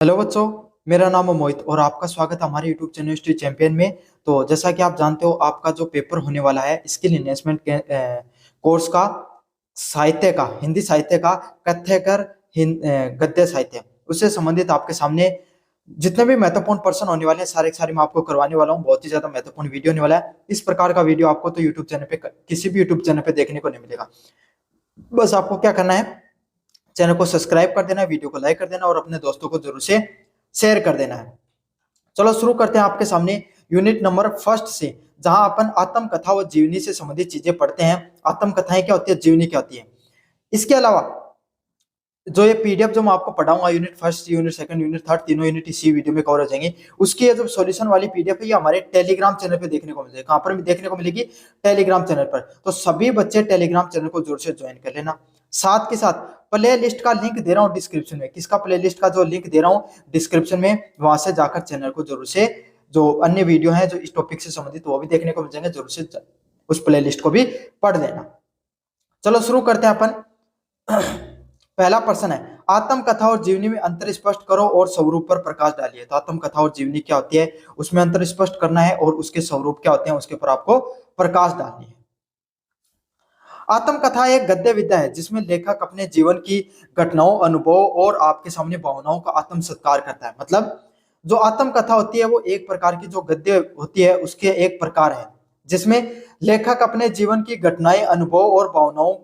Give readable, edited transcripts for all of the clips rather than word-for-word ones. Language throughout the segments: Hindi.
हेलो बच्चों, मेरा नाम है मोहित और आपका स्वागत है हमारे यूट्यूब चैनल हिस्ट्री चैंपियन में। तो जैसा कि आप जानते हो, आपका जो पेपर होने वाला है स्किल इन्हेंसमेंट के कोर्स का साहित्य का, हिंदी साहित्य का कथ्यकर गद्य साहित्य, उससे संबंधित आपके सामने जितने भी महत्वपूर्ण प्रश्न होने वाले हैं सारे के सारे मैं आपको करवाने वाला हूँ। बहुत ही ज्यादा महत्वपूर्ण वीडियो होने वाला है। इस प्रकार का वीडियो आपको तो यूट्यूब चैनल पे, किसी भी यूट्यूब चैनल पे देखने को नहीं मिलेगा। बस आपको क्या करना है, चैनल को सब्सक्राइब कर देना है, वीडियो को लाइक कर देना और अपने दोस्तों को जरूर से शेयर कर देना है। चलो शुरू करते हैं आपके सामने यूनिट नंबर फर्स्ट से, जहां अपन आत्मकथा व जीवनी से संबंधित चीजें पढ़ते हैं। आत्मकथाएं क्या होती है, जीवनी क्या होती है। इसके अलावा जो ये पीडीएफ जो मैं आपको पढ़ाऊंगा, unit first, unit second, unit third, तीनों यूनिट इसी वीडियो में कवर हो जाएंगे। उसकी जो सॉल्यूशन वाली पीडीएफ है, ये हमारे टेलीग्राम चैनल पे देखने को मिलेगी। कहां पर भी देखने को मिलेगी? टेलीग्राम चैनल पर। तो सभी बच्चे टेलीग्राम चैनल को जोर से ज्वाइन कर लेना। साथ के साथ प्ले लिस्ट का लिंक दे रहा हूँ डिस्क्रिप्शन में। किसका प्ले लिस्ट का जो लिंक दे रहा हूँ डिस्क्रिप्शन में, वहां से जाकर चैनल को जरूर से, जो अन्य वीडियो है जो इस टॉपिक से संबंधित वो भी देखने को मिल जाएंगे, जरूर से उस प्ले लिस्ट को भी पढ़ लेना। चलो शुरू करते हैं अपन। पहला प्रश्न है, आत्मकथा और जीवनी में अंतर स्पष्ट करो और स्वरूप पर प्रकाश डालिए। तो आत्मकथा और जीवनी क्या होती है, उसमें अंतर स्पष्ट करना है और उसके स्वरूप क्या होते हैं उसके ऊपर आपको प्रकाश डालनी है। आत्मकथा एक गद्य विधा है जिसमें लेखक अपने जीवन की घटनाओं, अनुभव और आपके सामने भावनाओं का आत्म सत्कार करता है। मतलब जो आत्मकथा होती है वो एक प्रकार की जो गद्य होती है उसके एक प्रकार है, जिसमें लेखक अपने जीवन की घटनाएं, अनुभव और भावनाओं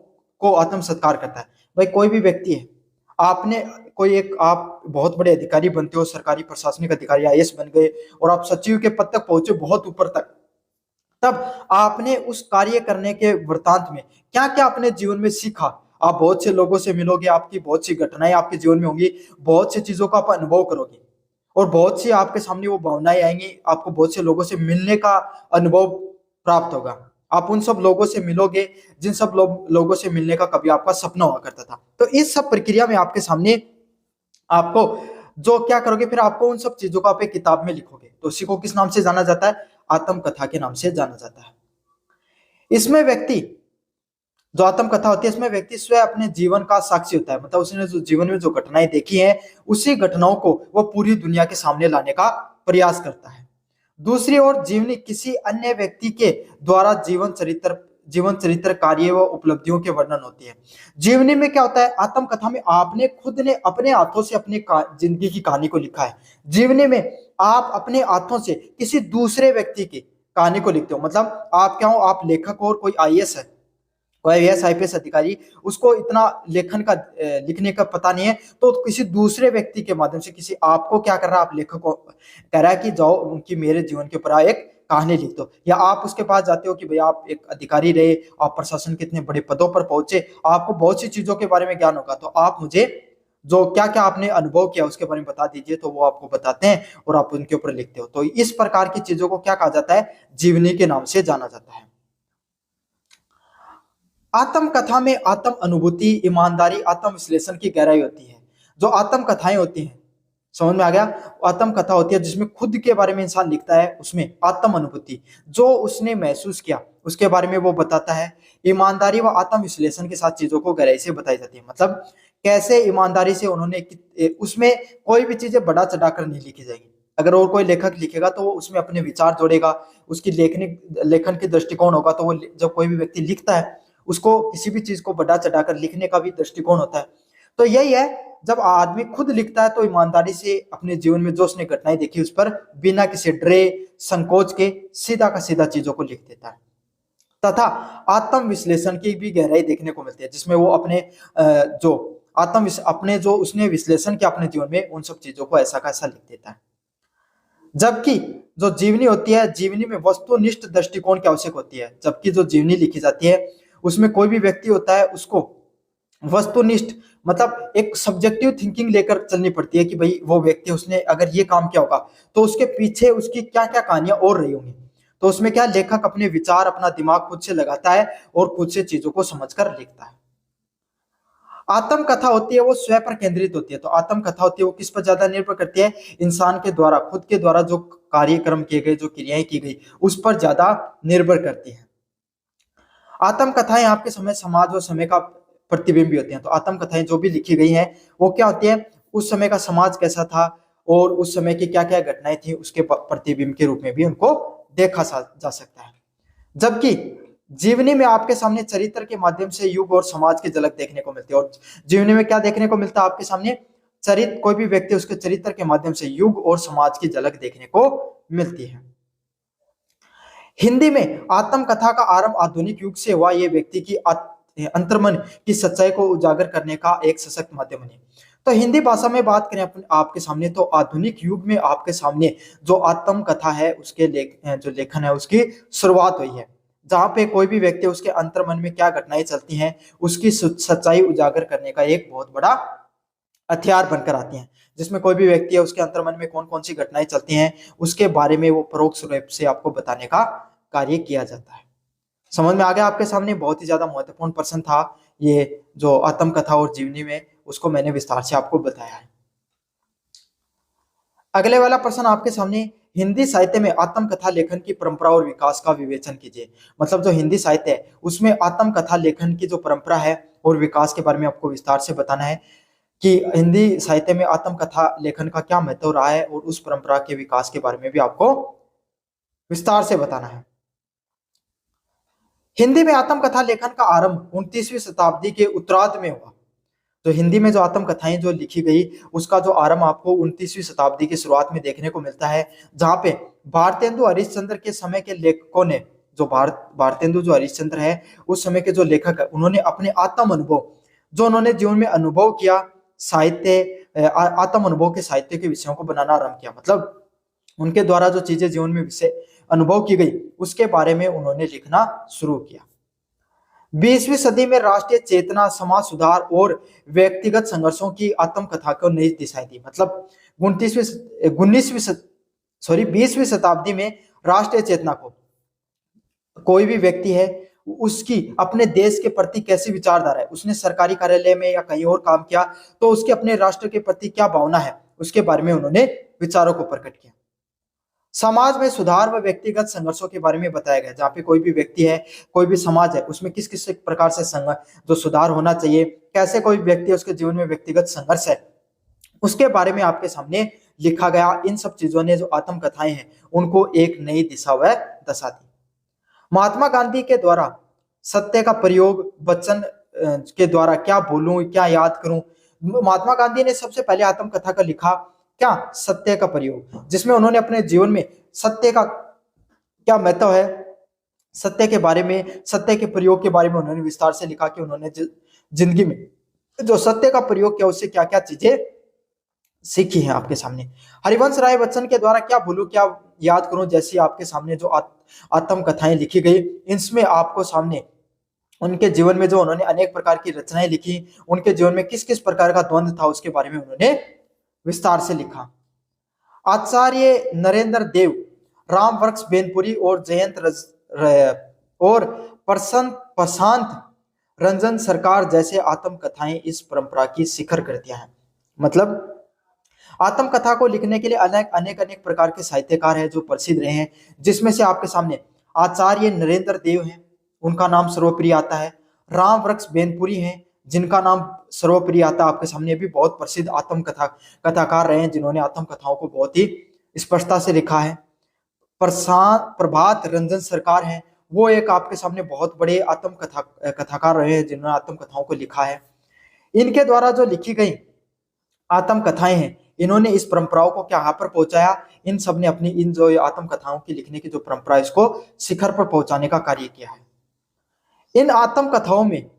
को आत्म सत्कार करता है। भाई कोई भी व्यक्ति है, आपने कोई एक, आप बहुत बड़े अधिकारी बनते हो, सरकारी प्रशासनिक अधिकारी आईएएस बन गए और आप सचिव के पद तक पहुंचे, बहुत ऊपर तक, तब आपने उस कार्य करने के वृतांत में क्या क्या अपने जीवन में सीखा। आप बहुत से लोगों से मिलोगे, आपकी बहुत सी घटनाएं आपके जीवन में होंगी, बहुत सी चीजों का आप अनुभव करोगे और बहुत सी आपके सामने वो भावनाएं आएंगी। आपको बहुत से लोगों से मिलने का अनुभव प्राप्त होगा। आप उन सब लोगों से मिलोगे जिन सब लोगों से मिलने का कभी आपका सपना हुआ करता था। तो इस सब प्रक्रिया में आपके सामने आपको जो क्या करोगे, फिर आपको उन सब चीजों को आप एक किताब में लिखोगे। तो इसी को किस नाम से जाना जाता है? आत्मकथा के नाम से जाना जाता है। इसमें व्यक्ति, जो आत्मकथा होती है, इसमें व्यक्ति स्वयं अपने जीवन का साक्षी होता है। मतलब उसने जो जीवन में जो घटनाएं देखी हैं, उसी घटनाओं को वो पूरी दुनिया के सामने लाने का प्रयास करता है। दूसरी ओर जीवनी किसी अन्य व्यक्ति के द्वारा जीवन चरित्र, कार्य व उपलब्धियों के वर्णन होती है। जीवनी में क्या होता है, आत्मकथा में आपने खुद ने अपने हाथों से अपनी जिंदगी की कहानी को लिखा है। जीवनी में आप अपने हाथों से किसी दूसरे व्यक्ति की कहानी को लिखते हो। मतलब आप क्या हो, आप लेखक हो और कोई आईएएस है, कोई आईएएस आईपीएस अधिकारी, उसको इतना लेखन का लिखने का पता नहीं है, तो किसी दूसरे व्यक्ति के माध्यम से किसी आपको क्या कर रहा है, आप लेखक को कह रहा है कि जाओ उनकी मेरे जीवन के ऊपर एक कहानी लिख दो। या आप उसके पास जाते हो कि भाई आप एक अधिकारी रहे, आप प्रशासन के इतने बड़े पदों पर पहुंचे, आपको बहुत सी चीजों के बारे में ज्ञान होगा, तो आप मुझे जो क्या क्या आपने अनुभव किया उसके बारे में बता दीजिए। तो वो आपको बताते हैं और आप उनके ऊपर लिखते हो। तो इस प्रकार की चीजों को क्या कहा जाता है, जीवनी के नाम से जाना जाता है। आत्मकथा में आत्म अनुभूति, ईमानदारी, आत्म विश्लेषण की गहराई होती है। जो आत्मकथाएं होती हैं, समझ में आ गया? आत्मकथा होती है जिसमें खुद के बारे में इंसान लिखता है, उसमें आत्म अनुभूति, जो उसने महसूस किया उसके बारे में वो बताता है। ईमानदारी व आत्म विश्लेषण के साथ चीजों को गहराई से बताई जाती है। मतलब कैसे ईमानदारी से उन्होंने, उसमें कोई भी चीजें बढ़ा चढ़ाकर नहीं लिखी जाएगी। अगर और कोई लेखक लिखेगा तो वो उसमें अपने विचार जोड़ेगा, उसकी लेखन की दृष्टिकोण होगा। तो वो जब कोई भी व्यक्ति लिखता है, उसको किसी भी चीज को बढ़ा चढ़ाकर लिखने का भी दृष्टिकोण होता है। तो यही है, जब आदमी खुद लिखता है तो ईमानदारी से अपने जीवन में जो उसने घटनाएं देखी उस पर बिना किसी डरे संकोच के सीधा का सीधा चीजों को लिख देता है। तथा आत्म विश्लेषण की भी गहराई देखने को मिलती है, जिसमें वो अपने जो अपने जो उसने विश्लेषण किया अपने जीवन में, उन सब चीजों को ऐसा का ऐसा लिख देता है। जबकि जो जीवनी होती है, जीवनी में वस्तुनिष्ठ दृष्टिकोण की आवश्यक होती है। जबकि जो जीवनी लिखी जाती है उसमें कोई भी व्यक्ति होता है, उसको वस्तुनिष्ठ, मतलब एक सब्जेक्टिव थिंकिंग लेकर चलनी पड़ती है कि भाई वो व्यक्ति, उसने अगर ये काम किया होगा तो उसके पीछे उसकी क्या क्या कहानियां और रही होंगी। तो उसमें क्या, लेखक अपने विचार, अपना दिमाग खुद से लगाता है और खुद से चीजों को समझकर लिखता है। आत्मकथा होती है वो स्वयं पर केंद्रित होती है। तो आत्मकथा होती है वो किस पर ज्यादा निर्भर करती है, इंसान के द्वारा, खुद के द्वारा जो कार्यक्रम किए गए, जो क्रियाएं की गई, उस पर ज्यादा निर्भर करती है। आत्मकथाएं आपके समय, समाज और समय का प्रतिबिंब भी होती हैं। तो आत्मकथाएं जो भी लिखी गई हैं वो क्या होती है, उस समय का समाज कैसा था और उस समय की क्या क्या घटनाएं थी उसके प्रतिबिंब के रूप में भी उनको देखा जा सकता है। जबकि जीवनी में आपके सामने चरित्र के माध्यम से युग और समाज की झलक देखने को मिलती है। और जीवनी में क्या देखने को मिलता है आपके सामने? चरित्र, कोई भी व्यक्ति उसके चरित्र के माध्यम से युग और समाज की झलक देखने को मिलती है। हिंदी में आत्मकथा का आरंभ आधुनिक युग से हुआ। ये व्यक्ति की अंतर्मन की सच्चाई को उजागर करने का एक सशक्त माध्यम बने। तो हिंदी भाषा में बात करें आपके सामने, तो आधुनिक युग में आपके सामने जो आत्मकथा है उसके जो लेखन है उसकी शुरुआत हुई है, जहां पे कोई भी व्यक्ति उसके अंतर्मन में क्या घटनाएं चलती हैं उसकी सच्चाई उजागर करने का एक बहुत बड़ा हथियार बनकर आती हैं, जिसमें कोई भी व्यक्ति है उसके अंतर्मन में कौन कौन सी घटनाएं चलती हैं उसके बारे में वो परोक्ष रूप से आपको बताने का कार्य किया जाता है। समझ में आ गया आपके सामने? बहुत ही ज्यादा महत्वपूर्ण प्रश्न था ये जो आत्मकथा और जीवनी में, उसको मैंने विस्तार से आपको बताया है। अगले वाला प्रश्न आपके सामने, हिंदी साहित्य में आत्मकथा लेखन की परंपरा और विकास का विवेचन कीजिए। मतलब जो हिंदी साहित्य है उसमें आत्मकथा लेखन की जो परंपरा है और विकास के बारे में आपको विस्तार से बताना है कि हिंदी साहित्य में आत्मकथा लेखन का क्या महत्व रहा है और उस परंपरा के विकास के बारे में भी आपको विस्तार से बताना है। हिंदी में आत्मकथा लेखन का आरंभ 29वीं शताब्दी के उत्तरार्ध में हुआ। तो हिंदी में जो आत्मकथाएं जो लिखी गई उसका जो आरंभ आपको 29वीं शताब्दी की शुरुआत में देखने को मिलता है, जहां पे भारतेंदु हरिश्चंद्र के समय के लेखकों ने, जो भारतेंदु जो हरिश्चंद्र है उस समय के जो लेखक है, उन्होंने अपने आत्म अनुभव जो उन्होंने जीवन में अनुभव किया, साहित्य आत्म अनुभव के साहित्य के विषयों को बनाना आरंभ किया। मतलब उनके द्वारा जो चीजें जीवन में विषय अनुभव की गई उसके बारे में उन्होंने लिखना शुरू किया। 20वीं सदी में राष्ट्रीय चेतना, समाज सुधार और व्यक्तिगत संघर्षों की आत्मकथा को नई दिशाएं दी। मतलब 20वीं शताब्दी में राष्ट्रीय चेतना को, कोई भी व्यक्ति है उसकी अपने देश के प्रति कैसी विचारधारा है, उसने सरकारी कार्यालय में या कहीं और काम किया तो उसके अपने राष्ट्र के प्रति क्या भावना है, उसके बारे में उन्होंने विचारों को प्रकट किया। समाज में सुधार व व्यक्तिगत संघर्षों के बारे में बताया गया, जहाँ पे कोई भी व्यक्ति है, कोई भी समाज है, उसमें किस किस प्रकार से जो सुधार होना चाहिए, कैसे कोई व्यक्ति है उसके जीवन में व्यक्तिगत संघर्ष है, उसके बारे में आपके सामने लिखा गया। इन सब चीजों ने जो आत्मकथाएं हैं उनको एक नई दिशा व दशा दी। महात्मा गांधी के द्वारा सत्य का प्रयोग, वचन के द्वारा क्या बोलूं क्या याद करूं, महात्मा गांधी ने सबसे पहले आत्मकथा का लिखा क्या, सत्य का प्रयोग, जिसमें उन्होंने अपने जीवन में सत्य का क्या महत्व है, सत्य के बारे में, सत्य के प्रयोग के बारे में उन्होंने विस्तार से लिखा कि उन्होंने जिंदगी में जो सत्य का प्रयोग किया उससे क्या क्या चीजें सीखी हैं आपके सामने। हरिवंश राय बच्चन के द्वारा क्या भूलूं क्या याद करूं जैसी आपके सामने जो आत्मकथाएं लिखी गई, इसमें आपको सामने उनके जीवन में जो उन्होंने अनेक प्रकार की रचनाएं लिखी, उनके जीवन में किस किस प्रकार का द्वंद्व था उसके बारे में उन्होंने विस्तार से लिखा। आचार्य नरेंद्र देव, राम वृक्ष बेनपुरी और जयंत और प्रशांत रंजन सरकार जैसे आत्मकथाएं इस परंपरा की शिखर कृतियां हैं। मतलब आत्मकथा को लिखने के लिए अनेक प्रकार के साहित्यकार हैं जो प्रसिद्ध रहे हैं, जिसमें से आपके सामने आचार्य नरेंद्र देव हैं, उनका नाम सर्वप्रिय आता है। राम वृक्ष बेनपुरी हैं, जिनका नाम सर्वप्रिय आता है आपके सामने, भी बहुत प्रसिद्ध कथाकार रहे हैं जिन्होंने आत्मकथाओं को बहुत ही स्पष्टता से लिखा है। प्रभात रंजन सरकार हैं, वो एक आपके सामने बहुत बड़े कथाकार रहे हैं जिन्होंने आत्मकथाओं को लिखा है। इनके द्वारा जो लिखी गई आत्मकथाएं हैं, इन्होंने इस परंपराओं को क्या पर पहुंचाया, इन सब ने अपनी इन जो आत्मकथाओं की लिखने की जो परंपरा है इसको शिखर पर पहुंचाने का कार्य किया है। इन आत्मकथाओं में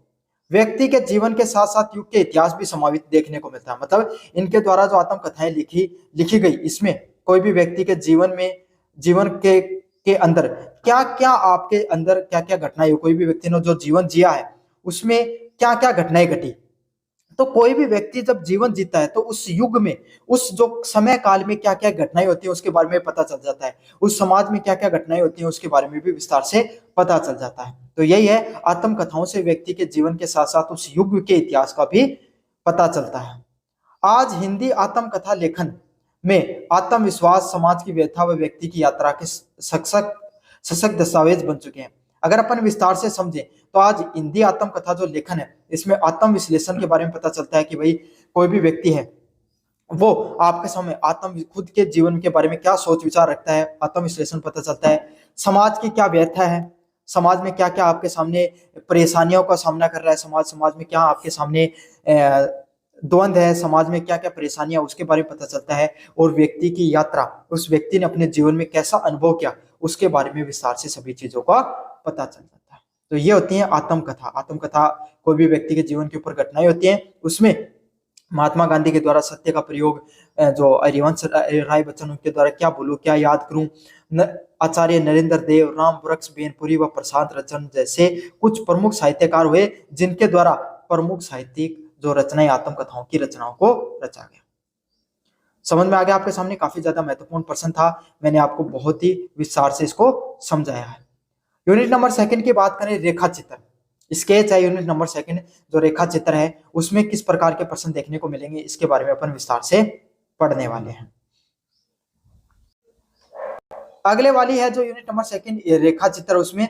व्यक्ति के जीवन के साथ साथ युग के इतिहास भी समावित देखने को मिलता है। मतलब इनके द्वारा जो आत्मकथाएं लिखी गई, इसमें कोई भी व्यक्ति के जीवन के अंदर क्या क्या आपके अंदर क्या क्या घटनाएं हुई, कोई भी व्यक्ति ने जो जीवन जिया है उसमें क्या क्या घटनाएं घटी, तो कोई भी व्यक्ति जब जीवन जीता है तो उस युग में, उस जो समय काल में क्या क्या घटनाएं होती है उसके बारे में पता चल जाता है, उस समाज में क्या क्या घटनाएं होती हैं उसके बारे में भी विस्तार से पता चल जाता है। तो यही है, आत्मकथाओं से व्यक्ति के जीवन के साथ साथ उस युग के इतिहास का भी पता चलता है। आज हिंदी आत्मकथा लेखन में आत्मविश्वास, समाज की व्यथा व व्यक्ति की यात्रा के सशक्त दस्तावेज बन चुके हैं। अगर अपन विस्तार से समझें तो आज हिंदी आत्मकथा जो लेखन है इसमें आत्म विश्लेषण के बारे में पता चलता है कि भाई कोई भी व्यक्ति है वो आपके सामने आत्म खुद के जीवन के बारे में क्या सोच विचार रखता है, आत्म विश्लेषण पता चलता है। समाज की क्या व्यथा है, समाज में क्या क्या आपके सामने परेशानियों का सामना कर रहा है, समाज समाज में क्या आपके सामने द्वंद है, समाज में क्या क्या परेशानियां, उसके बारे में पता चलता है। और व्यक्ति की यात्रा, उस व्यक्ति ने अपने जीवन में कैसा अनुभव किया, उसके बारे में विस्तार से सभी चीजों का पता चल जाता है। तो ये होती है आत्मकथा। आत्मकथा कोई भी व्यक्ति के जीवन के ऊपर घटनाएं होती हैं। उसमें महात्मा गांधी के द्वारा सत्य का प्रयोग, जो हरिवंश राय बच्चन उनके द्वारा क्या बोलूं क्या याद करूं, आचार्य नरेंद्र देव, राम वृक्ष बेनपुरी व प्रशांत रचन जैसे कुछ प्रमुख साहित्यकार हुए जिनके द्वारा प्रमुख साहित्यिक जो रचनाएं आत्मकथाओं की रचनाओं को रचा गया। समझ में आ गया आपके सामने? काफी ज्यादा महत्वपूर्ण प्रश्न था, मैंने आपको बहुत ही विस्तार से इसको समझाया है। यूनिट नंबर सेकंड की बात करें, रेखा चित्र, स्केच है यूनिट नंबर सेकंड। जो रेखा चित्र है उसमें किस प्रकार के प्रश्न देखने को मिलेंगे, इसके बारे में अपन विस्तार से पढ़ने वाले हैं। अगले वाली है जो यूनिट नंबर सेकंड रेखा चित्र, उसमें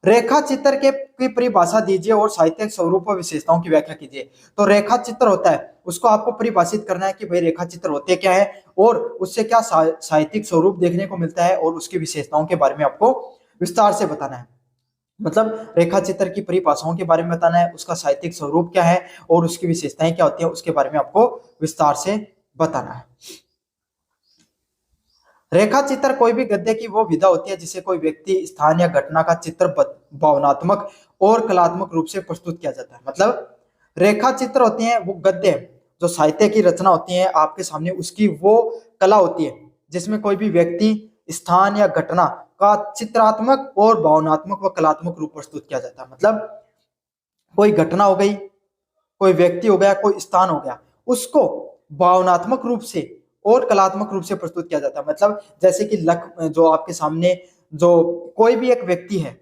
रेखा चित्र के की परिभाषा दीजिए और साहित्यिक स्वरूप और विशेषताओं की व्याख्या कीजिए। तो रेखा चित्र होता है, उसको आपको परिभाषित करना है कि भाई रेखा चित्र होते क्या है और उससे क्या साहित्यिक स्वरूप देखने को मिलता है, और उसकी विशेषताओं के बारे में आपको विस्तार से बताना है। मतलब रेखा चित्र की परिभाषाओं के बारे में बताना है, उसका साहित्यिक स्वरूप क्या है और उसकी विशेषताएं क्या होती है, उसके बारे में आपको विस्तार से बताना है। रेखा चित्र कोई भी गद्य की वो विधा होती है जिसे कोई व्यक्ति, स्थान या घटना का चित्र भावनात्मक और कलात्मक रूप से प्रस्तुत किया जाता है। मतलब रेखा चित्र होते हैं वो गद्य, जो साहित्य की रचना होती है आपके सामने, उसकी वो कला होती है जिसमें कोई भी व्यक्ति, स्थान या घटना का चित्रात्मक और भावनात्मक व कलात्मक रूप प्रस्तुत किया जाता है। मतलब कोई घटना हो गई, कोई व्यक्ति हो गया, कोई स्थान हो गया, उसको भावनात्मक रूप से और कलात्मक रूप से प्रस्तुत किया जाता है। मतलब जैसे कि जो आपके सामने जो कोई भी एक व्यक्ति है,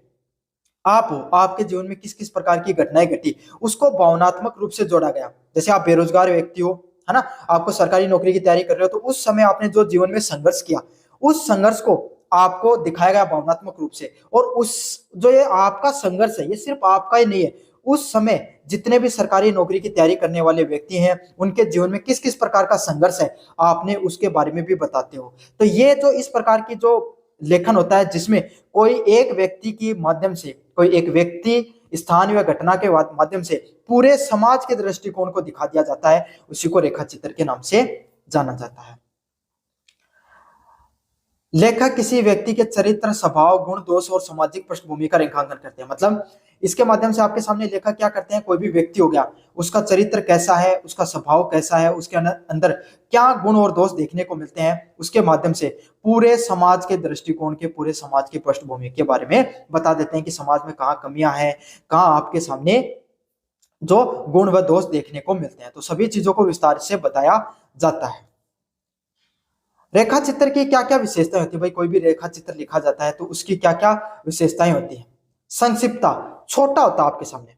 आप हो, आपके जीवन में किस किस प्रकार की घटनाएं घटी, उसको भावनात्मक रूप से जोड़ा गया। जैसे आप बेरोजगार व्यक्ति हो, है ना, आपको सरकारी नौकरी की तैयारी कर रहे हो, तो उस समय आपने जो जीवन में संघर्ष किया, उस संघर्ष को आपको दिखाया गया भावनात्मक रूप से। और उस जो ये आपका संघर्ष है, ये सिर्फ आपका ही नहीं है, उस समय जितने भी सरकारी नौकरी की तैयारी करने वाले व्यक्ति हैं, उनके जीवन में किस किस प्रकार का संघर्ष है, आपने उसके बारे में भी बताते हो। तो ये जो इस प्रकार की जो लेखन होता है, जिसमें कोई एक व्यक्ति के माध्यम से, कोई एक व्यक्ति, स्थान या घटना के माध्यम से पूरे समाज के दृष्टिकोण को दिखा दिया जाता है, उसी को रेखा चित्र के नाम से जाना जाता है। लेखक किसी व्यक्ति के चरित्र, स्वभाव, गुण, दोष और सामाजिक पृष्ठभूमि का रेखांकन करते हैं। मतलब इसके माध्यम से आपके सामने लेखक क्या करते हैं, कोई भी व्यक्ति हो गया, उसका चरित्र कैसा है, उसका स्वभाव कैसा है, उसके अंदर क्या गुण और दोष देखने को मिलते हैं, उसके माध्यम से पूरे समाज के दृष्टिकोण के, पूरे समाज की पृष्ठभूमि के बारे में बता देते हैं कि समाज में कहाँ कमियां हैं, कहाँ आपके सामने जो गुण व दोष देखने को मिलते हैं। तो सभी चीजों को विस्तार से बताया जाता है। रेखा चित्र की क्या क्या विशेषताएं होती है, भाई कोई भी रेखा चित्र लिखा जाता है तो उसकी क्या क्या विशेषताएं होती है। संक्षिप्तता, छोटा होता है आपके सामने,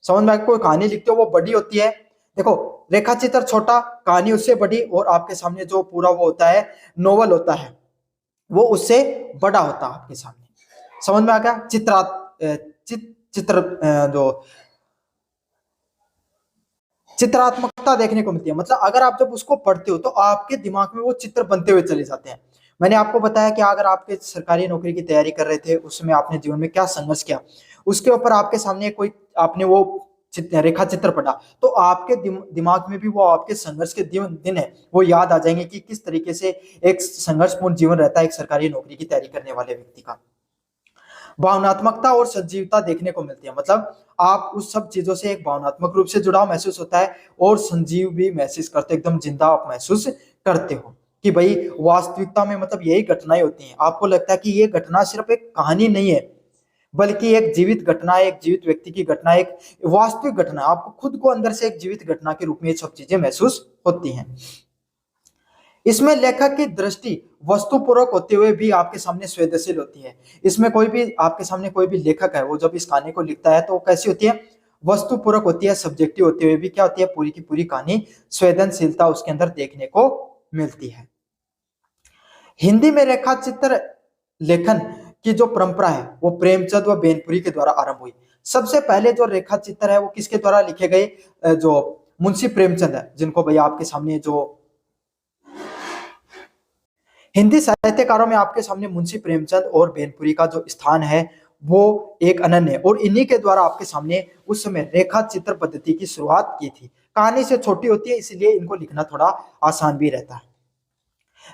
समझ में, कोई कहानी लिखते हो वो बड़ी होती है, देखो रेखा चित्र छोटा, कहानी उससे बड़ी, और आपके सामने जो पूरा वो होता है, नोवेल होता है, वो उससे बड़ा होता है आपके सामने। समझ में आ गया? चित्र जो चित्रात्मकता देखने को मिलती है। मतलब अगर आप जब उसको पढ़ते हो तो आपके दिमाग में वो चित्र बनते हुए चले जाते हैं। मैंने आपको बताया कि अगर आपके सरकारी नौकरी की तैयारी कर रहे थे, उसमें आपने जीवन में क्या संघर्ष किया, उसके ऊपर आपके सामने कोई आपने वो रेखा चित्र पढ़ा, तो आपके दिमाग में भी वो आपके संघर्ष के दिन है वो याद आ जाएंगे कि किस तरीके से एक संघर्षपूर्ण जीवन रहता है एक सरकारी नौकरी की तैयारी करने वाले व्यक्ति का। भावनात्मकता और सजीवता देखने को मिलती है। मतलब आप उस सब चीजों से एक भावनात्मक रूप से जुड़ाव महसूस होता है और संजीव भी महसूस करते हो, एकदम जिंदा आप महसूस करते हो कि भाई वास्तविकता में मतलब यही घटनाएं होती हैं। आपको लगता है कि ये घटना सिर्फ एक कहानी नहीं है, बल्कि एक जीवित घटना है, एक जीवित व्यक्ति की घटना, एक वास्तविक घटना। आपको खुद को अंदर से एक जीवित घटना के रूप में ये सब चीजें महसूस होती हैं। इसमें लेखक की दृष्टि वस्तुपूर्वक होते हुए भी आपके सामने संवेदनशील होती है। इसमें कोई भी आपके सामने कोई भी लेखक है, वो जब इस कहानी को लिखता है तो कैसी होती है, वस्तुपूर्वक होती है, सब्जेक्टिव होते हुए भी क्या होती है, पूरी की पूरी कहानी संवेदनशीलता उसके अंदर देखने को मिलती है। हिंदी में रेखा चित्र लेखन की जो परंपरा है वो प्रेमचंद व बेनपुरी के द्वारा आरंभ हुई। सबसे पहले जो रेखा चित्र है वो किसके द्वारा लिखे गए, जो मुंशी प्रेमचंद है, जिनको भैया आपके सामने जो हिंदी साहित्यकारों में आपके सामने मुंशी प्रेमचंद और बेनपुरी का जो स्थान है वो एक अनन्य है, और इन्हीं के द्वारा आपके सामने उस समय रेखा चित्र पद्धति की शुरुआत की थी। कहानी से छोटी होती है, इसलिए इनको लिखना थोड़ा आसान भी रहता है।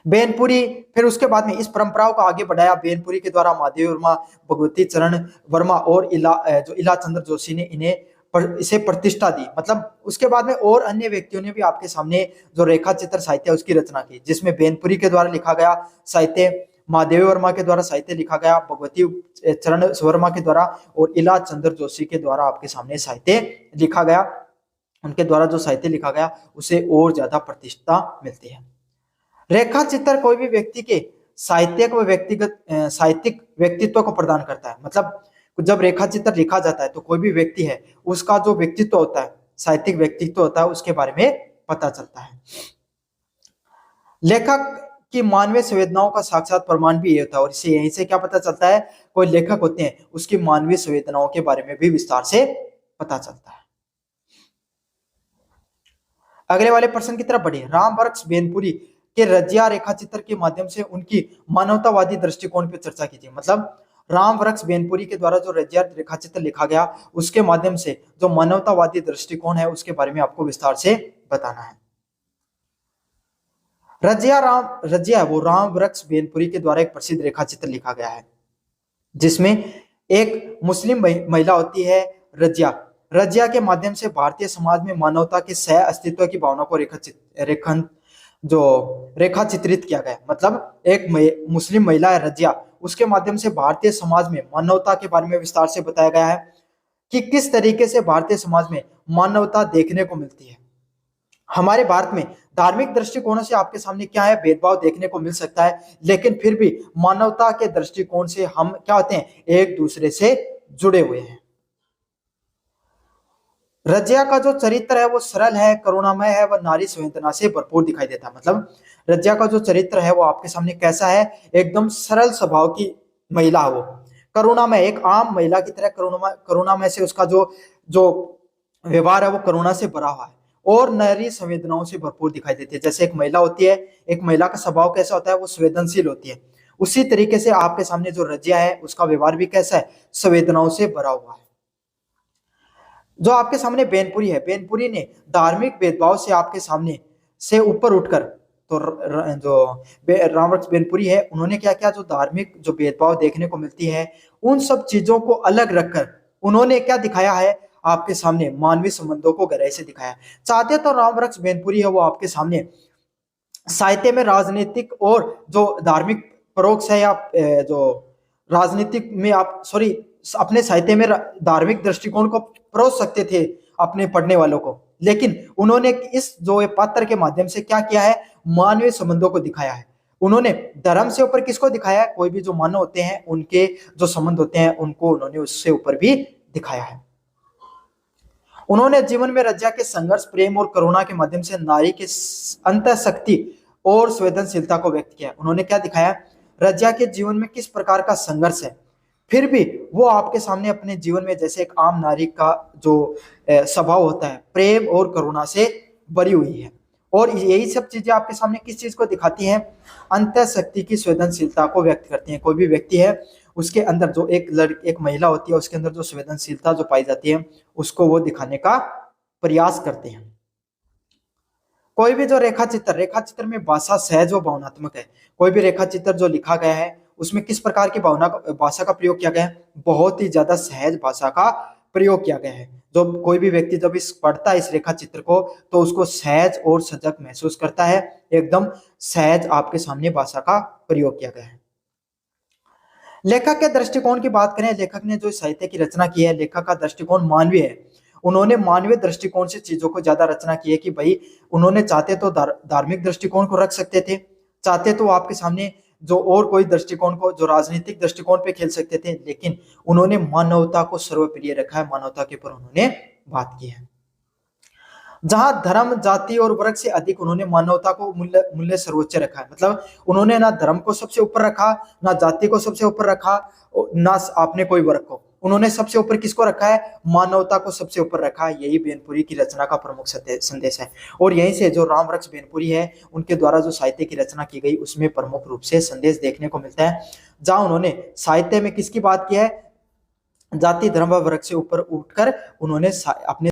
बेनपुरी फिर उसके बाद में इस परंपराओं को आगे बढ़ाया। बेनपुरी के द्वारा महादेव वर्मा, भगवती चरण वर्मा और इला चंद्र जोशी ने इसे प्रतिष्ठा दी। मतलब उसके बाद में और अन्य व्यक्तियों ने भी आपके सामने जो रेखा चित्र साहित्य उसकी रचना की, जिसमें बेनपुरी के द्वारा लिखा गया साहित्य, महादेव वर्मा के द्वारा साहित्य लिखा गया, भगवती चरण वर्मा के द्वारा और इला चंद्र जोशी के द्वारा आपके सामने साहित्य लिखा गया। उनके द्वारा जो साहित्य लिखा गया उसे और ज्यादा प्रतिष्ठा मिलती है। रेखा चित्र कोई भी व्यक्ति के साहित्यिक व व्यक्तिगत साहित्यिक व्यक्तित्व को प्रदान करता है। मतलब जब रेखा चित्र लिखा जाता है तो कोई भी व्यक्ति है उसका जो व्यक्तित्व होता है, साहित्यिक व्यक्तित्व होता है, उसके बारे में पता चलता है। लेखक की मानवीय संवेदनाओं का साक्षात प्रमाण भी ये होता है, और इससे यहीं से क्या पता चलता है, कोई लेखक होते हैं उसकी मानवीय संवेदनाओं के बारे में भी विस्तार से पता चलता है। अगले वाले प्रश्न की तरफ बढ़िए। रामवृक्ष बेनपुरी के रजिया रेखा चित्र के माध्यम से उनकी मानवतावादी दृष्टिकोण पर चर्चा कीजिए। मतलब रामवृक्ष बेनपुरी के द्वारा जो रजिया रेखा चित्र लिखा गया उसके माध्यम से जो मानवतावादी दृष्टिकोण है उसके बारे में आपको विस्तार से बताना है। रजिया वो रामवृक्ष बेनपुरी के द्वारा एक प्रसिद्ध रेखा चित्र लिखा गया है, जिसमें एक मुस्लिम महिला होती है रजिया। रजिया के माध्यम से भारतीय समाज में मानवता के सह अस्तित्व की भावना को रेखा चित्रित किया गया। मतलब एक मुस्लिम महिला है रजिया, उसके माध्यम से भारतीय समाज में मानवता के बारे में विस्तार से बताया गया है कि किस तरीके से भारतीय समाज में मानवता देखने को मिलती है। हमारे भारत में धार्मिक दृष्टिकोणों से आपके सामने क्या है, भेदभाव देखने को मिल सकता है, लेकिन फिर भी मानवता के दृष्टिकोण से हम क्या होते हैं, एक दूसरे से जुड़े हुए हैं। रजिया का जो चरित्र है वो सरल है, करुणामय है, वह नारी संवेदना से भरपूर दिखाई देता है। मतलब रजिया का जो चरित्र है वो आपके सामने कैसा है, एकदम सरल स्वभाव की महिला है, वो करुणामय, एक आम महिला की तरह करुणामय से उसका जो जो व्यवहार है वो करुणा से भरा हुआ है, और नारी संवेदनाओं से भरपूर दिखाई देती है। जैसे एक महिला होती है, एक महिला का स्वभाव कैसा होता है, वो संवेदनशील होती है, उसी तरीके से आपके सामने जो रजिया है उसका व्यवहार भी कैसा है, संवेदनाओं से भरा हुआ है। जो आपके सामने बेनपुरी है, बेनपुरी ने धार्मिक भेदभाव से आपके सामने से ऊपर उठकर, तो जो रामवृक्ष बेनपुरी है उन्होंने क्या किया, जो धार्मिक जो भेदभाव देखने को मिलती है उन सब चीजों को अलग रखकर उन्होंने क्या दिखाया है, आपके सामने मानवीय संबंधों को गहराई से दिखाया। चाहते तो रामवृक्ष बेनपुरी है वो आपके सामने साहित्य में राजनीतिक और जो धार्मिक परोक्ष है, या जो राजनीतिक में आप अपने साहित्य में धार्मिक दृष्टिकोण को परोस सकते थे अपने पढ़ने वालों को, लेकिन उन्होंने इस जो पात्र के माध्यम से क्या किया है, मानवीय संबंधों को दिखाया है। उन्होंने धर्म से ऊपर किसको दिखाया है, कोई भी जो मानव होते हैं उनके जो संबंध होते हैं उनको उन्होंने उससे ऊपर भी दिखाया है। उन्होंने जीवन में रजिया के संघर्ष, प्रेम और करुणा के माध्यम से नारी के अंतःशक्ति और संवेदनशीलता को व्यक्त किया। उन्होंने क्या दिखाया, रजिया के जीवन में किस प्रकार का संघर्ष है, फिर भी वो आपके सामने अपने जीवन में जैसे एक आम नारी का जो स्वभाव होता है, प्रेम और करुणा से भरी हुई है। और यही सब चीजें आपके सामने किस चीज को दिखाती हैं, अंतःशक्ति की संवेदनशीलता को व्यक्त करती हैं। कोई भी व्यक्ति है उसके अंदर जो एक महिला होती है उसके अंदर जो संवेदनशीलता जो पाई जाती है उसको वो दिखाने का प्रयास करते हैं। कोई भी जो रेखा चित्र में भाषा सहज व भावनात्मक है। कोई भी रेखा चित्र जो लिखा गया है उसमें किस प्रकार की भाषा का प्रयोग किया गया है, बहुत ही ज्यादा सहज भाषा का प्रयोग किया गया है। जो कोई भी व्यक्ति जब इस पढ़ता है इस रेखा चित्र को तो उसको सहज और सजग महसूस करता है, एकदम सहज आपके सामने भाषा का प्रयोग किया गया है। लेखक के दृष्टिकोण की बात करें, लेखक ने जो साहित्य की रचना की है, लेखक का दृष्टिकोण मानवीय है। उन्होंने मानवीय दृष्टिकोण से चीजों को ज्यादा रचना की है कि भाई उन्होंने चाहते तो धार्मिक दृष्टिकोण को रख सकते थे, चाहते तो आपके सामने जो और कोई दृष्टिकोण को जो राजनीतिक दृष्टिकोण पे खेल सकते थे, लेकिन उन्होंने मानवता को सर्वप्रिय रखा है, मानवता के ऊपर उन्होंने बात की है। जहां धर्म, जाति और वर्ग से अधिक उन्होंने मानवता को मूल्य सर्वोच्च रखा है। मतलब उन्होंने ना धर्म को सबसे ऊपर रखा, ना जाति को सबसे ऊपर रखा, ना आपने कोई वर्ग को, उन्होंने सबसे ऊपर किसको रखा है? मानवता को सबसे ऊपर रखा है। यही बेनपुरी की रचना का प्रमुख संदेश है। और यहीं से जो रामरक्ष बेनपुरी है, उनके द्वारा जो साहित्य की रचना की गई उसमें प्रमुख रूप से संदेश देखने को मिलता है, जहां उन्होंने साहित्य में किसकी बात की है? जाति धर्म व वर्ग से ऊपर उठकर उन्होंने अपने